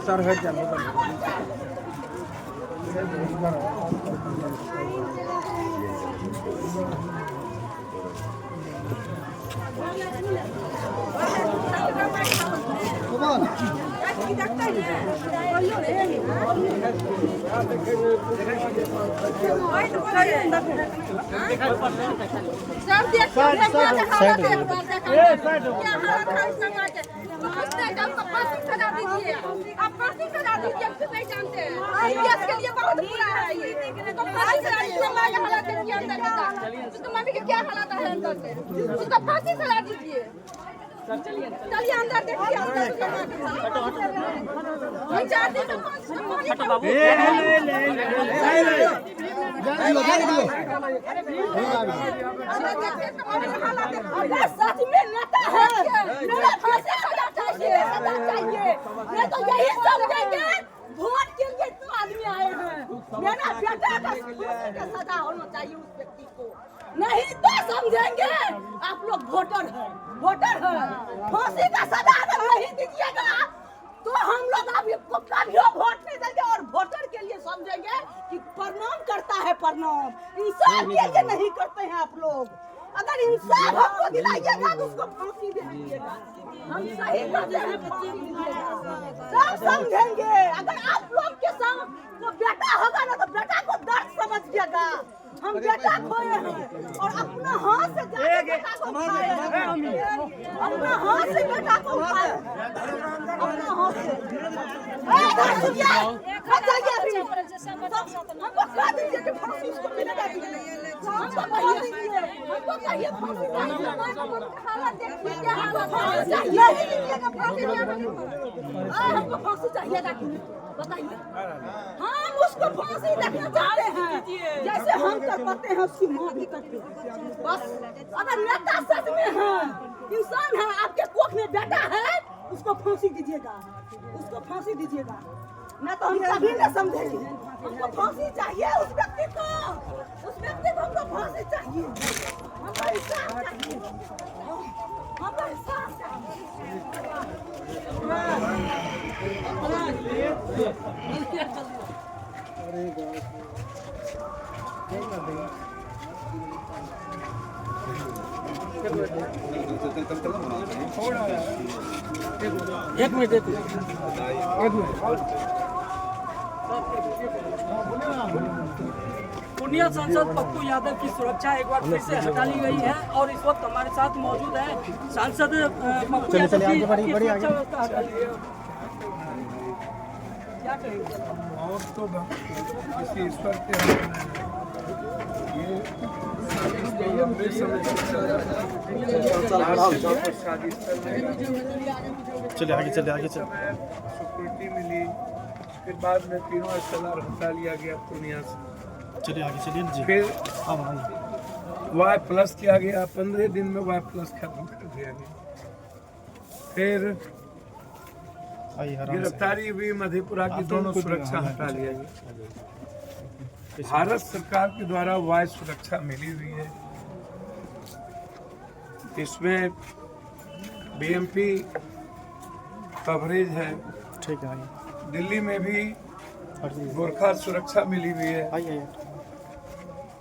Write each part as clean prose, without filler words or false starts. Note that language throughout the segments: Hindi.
सर हेड जान क्या हालात है अंदर से, उसका फांसी सजा दीजिए। चलिए अंदर देखिए, सच में नेता है, मेरा फांसी सजा चाहिए, नहीं तो यही समझेंगे वोट के लिए इतना आदमी आए हैं। मेरा बेटा का सजा होना चाहिए उस व्यक्ति को, नहीं तो समझेंगे आप लोग वोटर हैं। फांसी का सजा अगर नहीं दीजिएगा तो हम लोग आपको कभी वोट नहीं देंगे, और वोटर के लिए समझेंगे कि प्रणाम करता है, प्रणाम इंसाफ के लिए नहीं करते हैं आप लोग। अगर इंसाफ हमको दिलाइएगा तो उसको फांसी दे दीजिएगा, हम सही करते हैं, फांसी दीजिएगा, सब समझेंगे। अगर आप लोग के साथ तो बेटा होगा ना तो बेटा को दर्द समझिएगा। हम बेटा खोए हैं और अपना हाथ से बेटा को उठाए हैं, अपना हाथ से बेटा को उठाए हैं, अपना हाथ से। हमको कह दीजिए कि फांसी उसको मिलेगा कि नहीं, हमको कहिए फांसी चाहिए, हमको फांसी चाहिएगा कि नहीं बताइए। हम उसको फांसी देखना चाहते हैं, जैसे हम कर पाते हैं उसकी माँ भी करती है। बस अगर नेता सच में है, इंसान है, आपके कोख में बेटा है, उसको फांसी दीजिएगा, उसको फांसी दीजिएगा, नहीं तो हम कभी न समझेंगे। हमको फांसी चाहिए उस व्यक्ति को, हमको फांसी चाहिए, हमको इंसाफ चाहिए, हमको इंसाफ चाहिए। एक मिनट पूर्णिया सांसद पप्पू यादव की सुरक्षा एक बार फिर से हटा ली गई है और इस वक्त हमारे साथ मौजूद है सांसद पप्पू यादव की सुरक्षा व्यवस्था हटा ली है। क्या कहेंगे? और तो किसी ईश्वर के चले आगे सिक्योरिटी मिली, फिर बाद में तीनों SLR हटा लिया गया पूर्णिया से। चलिए आगे चलिए जी। फिर Y+ किया गया, 15 दिन में Y+ खत्म कर दिया गया। फिर गिरफ्तारी हुई, मधेपुरा की दोनों सुरक्षा हटा लिया गया। भारत सरकार के द्वारा वायु सुरक्षा मिली हुई है, इसमें BMP कवरेज है। ठीक है, दिल्ली में भी गोरखा सुरक्षा मिली हुई है।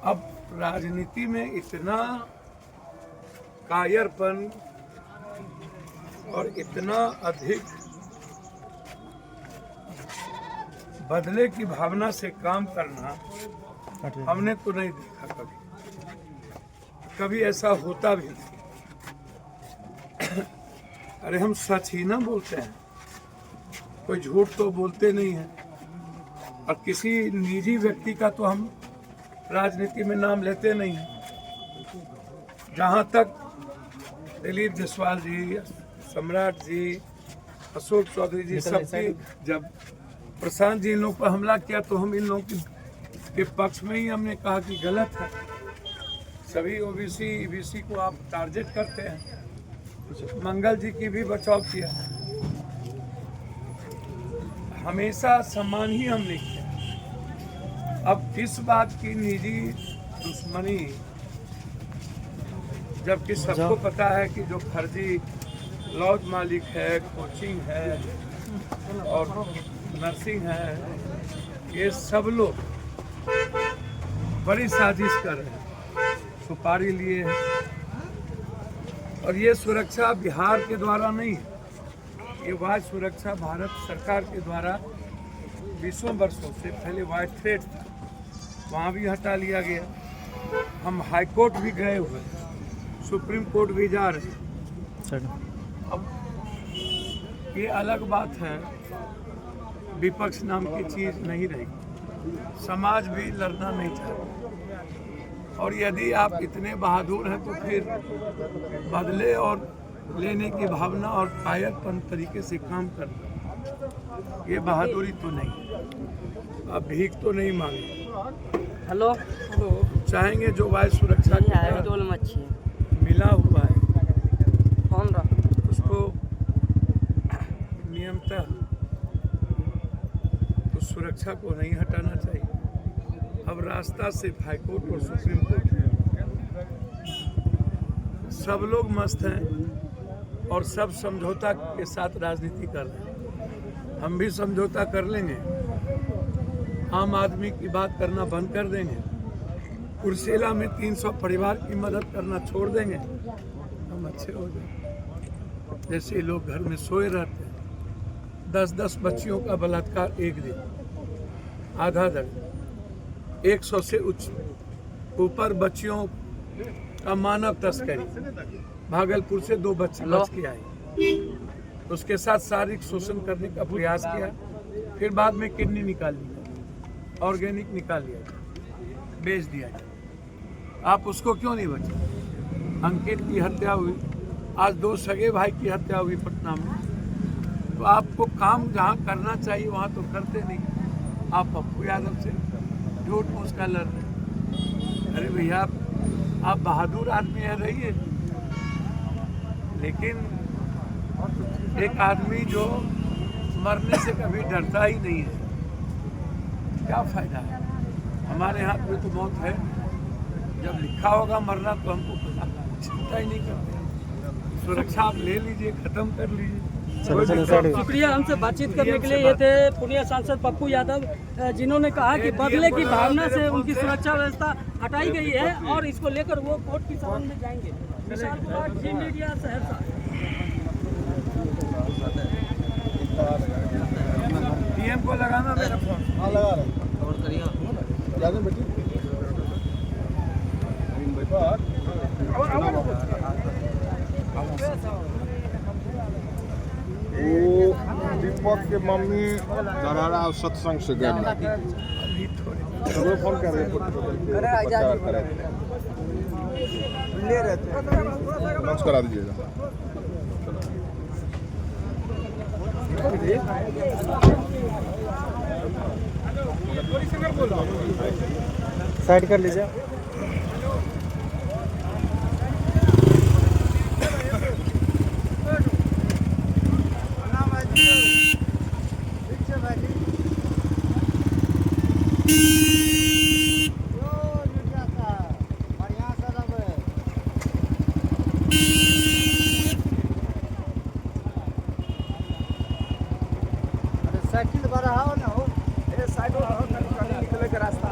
अब राजनीति में इतना कायरपन और इतना अधिक बदले की भावना से काम करना हमने तो नहीं देखा कभी ऐसा होता भी नहीं। अरे हम सच ही ना बोलते हैं, कोई झूठ तो बोलते नहीं है। और किसी निजी व्यक्ति का तो हम राजनीति में नाम लेते नहीं हैं। जहाँ तक दिलीप जायसवाल जी, सम्राट जी, अशोक चौधरी जी, सबकी जब प्रशांत जी इन लोगों पर हमला किया तो हम इन लोगों के पक्ष में ही हमने कहा कि गलत है। सभी OBC EBC को आप टारगेट करते हैं। मंगल जी की भी बचाव किया, हमेशा सम्मान ही हमने किया। अब किस बात की निजी दुश्मनी, जबकि सबको पता है कि जो फर्जी लॉज मालिक है, कोचिंग है और नर्सिंग है, ये सब लोग बड़ी साजिश कर रहे हैं, सुपारी लिए हैं। और ये सुरक्षा बिहार के द्वारा नहीं है, ये वायु सुरक्षा भारत सरकार के द्वारा 20 वर्षों से पहले वायु थ्रेट था, वहाँ भी हटा लिया गया। हम हाई कोर्ट भी गए हुए, सुप्रीम कोर्ट भी जा रहे हैं। अब ये अलग बात है, विपक्ष नाम की चीज़ नहीं रही, समाज भी लड़ना नहीं चाहता। और यदि आप इतने बहादुर हैं तो फिर बदले और लेने की भावना और कायरपन तरीके से काम करना, ये बहादुरी तो नहीं। आप भीख तो नहीं मांगे। हेलो चाहेंगे जो वायु सुरक्षा मच्छी मिला हुआ है कौन रहा उसको नियमतः उस सुरक्षा को नहीं हटाना चाहिए। अब रास्ता सिर्फ हाईकोर्ट और सुप्रीम कोर्ट है। सब लोग मस्त हैं और सब समझौता के साथ राजनीति कर रहे हैं। हम भी समझौता कर लेंगे, आम आदमी की बात करना बंद कर देंगे, कुर्सेला में 300 परिवार की मदद करना छोड़ देंगे, हम अच्छे हो जाएंगे। जैसे लोग घर में सोए रहते हैं, 10-10 बच्चियों का बलात्कार एक दिन, आधा दर्जन, 100 से ऊपर बच्चियों का मानव तस्करी, भागलपुर से 2 बच्चे बच के आए, उसके साथ शारीरिक शोषण करने का प्रयास किया, फिर बाद में किडनी निकाल ली, ऑर्गेनिक निकाल लिया, बेच दिया। आप उसको क्यों नहीं बचे? अंकित की हत्या हुई, आज 2 सगे भाई की हत्या हुई पटना में। तो आपको काम जहाँ करना चाहिए वहाँ तो करते नहीं। आप पप्पू यादव से झूठ मूठ का लड़ रहे। अरे भैया आप बहादुर आदमी है, रहिए, लेकिन एक आदमी जो मरने से कभी डरता ही नहीं है, क्या फायदा है? हमारे हाथ में तो मौत है, जब लिखा होगा मरना तो हमको चिंता ही नहीं करते। सुरक्षा आप ले लीजिए, खत्म कर लीजिए। शुक्रिया हमसे बातचीत करने के लिए। ये थे पूर्णिया सांसद पप्पू यादव, जिन्होंने कहा कि बदले की भावना से उनकी सुरक्षा व्यवस्था हटाई गई है और इसको लेकर वो कोर्ट की सदन में जाएंगे। विशाल कुमार, जी मीडिया, सहरसा। पीएम को लगाना मेरा फोन। हाँ लगा रहे और करिए बेटी वो दीपक के मम्मी दरारा सत्संग से गए फोन कर रहे लॉन्च करा दीजिएगा। साइड कर लीजिए। साइकिल बड़ा हो ना हो, साइड निकले के रास्ता